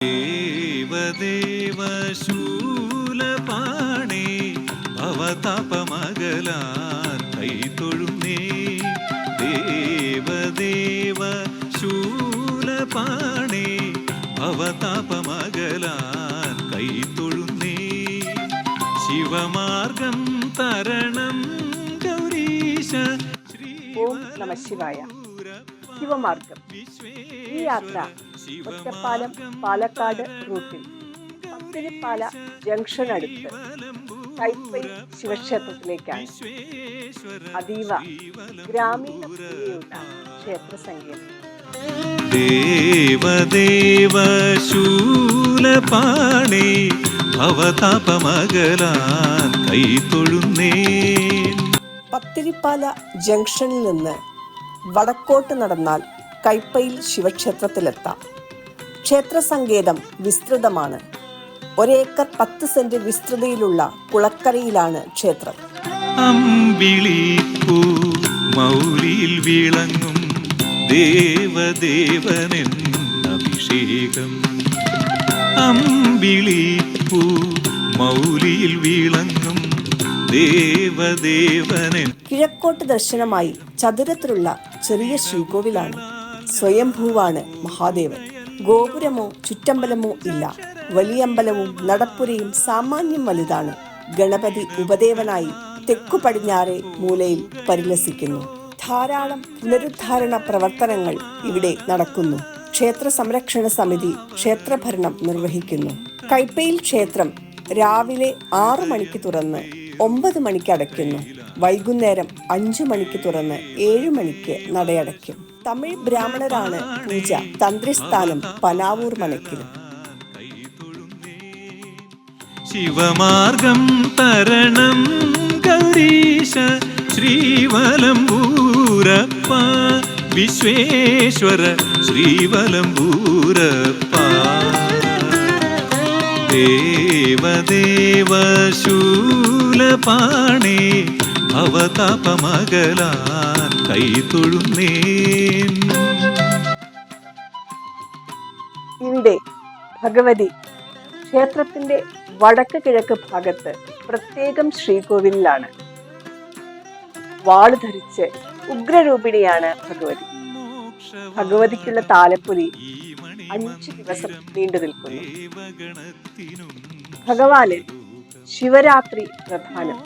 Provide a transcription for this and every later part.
ദേവദേവ ശൂലപാണി ഭവതാപമകലാൻ കൈതൊഴുന്നേ. ദേവദേവ ശൂലപാണി ഭവതാപമകലാൻ കൈതൊഴുന്നേ. ശിവമാർഗം തരണം ഗൗരീശ. ഓം നമ ശിവായ. ശിവമാർഗം ഈ യാത്ര ഒറ്റപ്പാലം പാലക്കാട് റൂട്ടിൽ പത്തിരിപ്പാല ജംഗ്ഷൻ അടുത്ത് കൈപ്പൈ ശിവക്ഷേത്രത്തിലേക്കാണ്. അതീവ ഗ്രാമീണ ഭംഗിയുള്ള ക്ഷേത്ര സങ്കേതം. ദേവദേവ ശൂലപാണി ഭവതാപമകലാൻ കൈതൊഴുന്നേ. പത്തിരിപ്പാല ജംഗ്ഷനിൽ നിന്ന് വടക്കോട്ട് നടന്നാൽ കൈപ്പയിൽ ശിവക്ഷേത്രത്തിലെത്താം. ക്ഷേത്ര സങ്കേതം വിസ്തൃതമാണ്. 1 ഏക്കർ 10 സെന്റ് വിസ്തൃതിയിലുള്ള കുളക്കരയിലാണ് ക്ഷേത്രം. അമ്പിളിപ്പൂ മൗലിയിൽ വിളങ്ങും ദേവദേവനെൻ അഭിഷേകം. അമ്പിളിപ്പൂ മൗലിയിൽ വിളങ്ങും ദേവദേവനെൻ. കിഴക്കോട്ട് ദർശനമായി ചതുരത്തിലുള്ള ചെറിയ ശ്രീകോവിലാണ്. സ്വയംഭൂവാണ് മഹാദേവൻ. ഗോപുരമോ ചുറ്റമ്പലമോ ഇല്ല. വലിയമ്പലവും നടപ്പുരയും സാമാന്യം വലുതാണ്. ഗണപതി ഉപദേവനായി തെക്കു പടിഞ്ഞാറെ മൂലയിൽ പരിലസിക്കുന്നു. ധാരാളം പുനരുദ്ധാരണ പ്രവർത്തനങ്ങൾ ഇവിടെ നടക്കുന്നു. ക്ഷേത്ര സംരക്ഷണ സമിതി ക്ഷേത്രഭരണം നിർവഹിക്കുന്നു. കൈപ്പയിൽ ക്ഷേത്രം രാവിലെ 6 മണിക്ക് തുറന്ന് 9 മണിക്ക് അടയ്ക്കുന്നു. വൈകുന്നേരം 5 മണിക്ക് തുറന്ന് 7 മണിക്ക് നടയടയ്ക്കും. തമിഴ് ബ്രാഹ്മണരാണ് പൂജ. തന്ത്രിസ്ഥാനം പനാവൂർ മനക്കിലും. ശിവമാർഗം തരണം ഗൗരീശ. ശ്രീവലംബൂരപ്പ വിശ്വേശ്വര ശ്രീവലംബൂരപ്പ. ദേവദേവ ശൂലപാണി ഭവതാപമകലാൻ കൈതൊഴുന്നേ. ഇവിടെ ഭഗവതി ക്ഷേത്രത്തിന്റെ വടക്ക് കിഴക്ക് ഭാഗത്ത് പ്രത്യേകം ശ്രീകോവിലാണ്. വാള് ധരിച്ച് ഉഗ്രരൂപിണിയാണ് ഭഗവതി. ഭഗവതിക്കുള്ള താലപ്പൊലി 5 ദിവസം നീണ്ടു നിൽക്കുന്നു. ഭഗവാന് ശിവരാത്രി പ്രധാനം.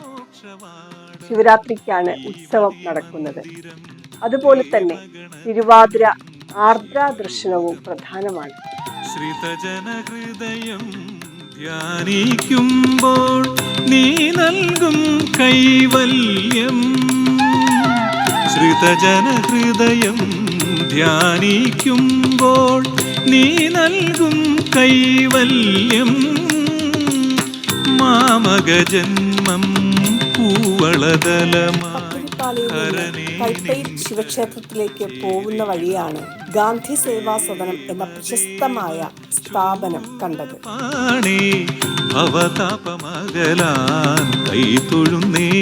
ശിവരാത്രിക്കാണ് ഉത്സവം നടക്കുന്നത്. അതുപോലെ തന്നെ തിരുവാതിര ആർദ്ര ദർശനവും പ്രധാനമാണ്. ശ്രിതജനഹൃദയം ധ്യാനിക്കുമ്പോൾ നീ നൽകും കൈവല്യം. ശ്രിതജനഹൃദയം ധ്യാനിക്കുമ്പോൾ നീ നൽകും കൈവല്യം. മാമകജന്മം കൈപ്പയിൽ ശിവക്ഷേത്രത്തിലേക്ക് പോകുന്ന വഴിയാണ് ഗാന്ധി സേവാ സദനം എന്ന പ്രശസ്തമായ സ്ഥാപനം കണ്ടത്. ഭവതാപമകലാൻ കൈതൊഴുന്നേ.